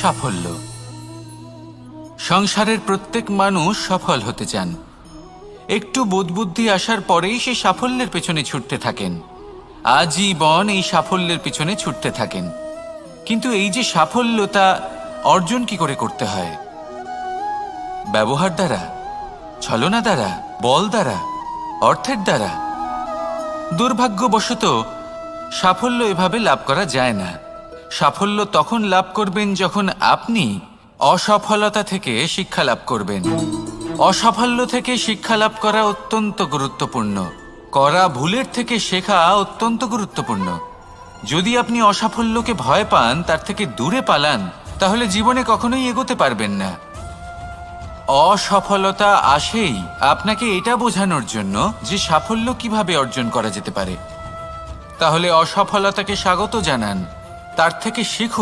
সাফল্য। সংসারের প্রত্যেক মানুষ সফল হতে চান। একটু বোধবুদ্ধি আসার পরেই সে সাফল্যের পেছনে ছুটতে থাকেন, আজীবন এই সাফল্যের পিছনে ছুটতে থাকেন। কিন্তু এই যে সাফল্য, তা অর্জন কি করে করতে হয়? ব্যবহার দ্বারা, ছলনা দ্বারা, বল দ্বারা, অর্থের দ্বারা? দুর্ভাগ্যবশত সাফল্য এভাবে লাভ করা যায় না। সাফল্য তখন লাভ করবেন যখন আপনি অসফলতা থেকে শিক্ষা লাভ করবেন। অসাফল্য থেকে শিক্ষা লাভ করা অত্যন্ত গুরুত্বপূর্ণ। করা ভুলের থেকে শেখা অত্যন্ত গুরুত্বপূর্ণ। যদি আপনি অসাফল্যকে ভয় পান, তার থেকে দূরে পালান, তাহলে জীবনে কখনোই এগোতে পারবেন না। অসফলতা আসেই আপনাকে এটা বোঝানোর জন্য যে সাফল্য কিভাবে অর্জন করা যেতে পারে। তাহলে অসফলতাকে স্বাগত জানান, তার থেকে শিখুন।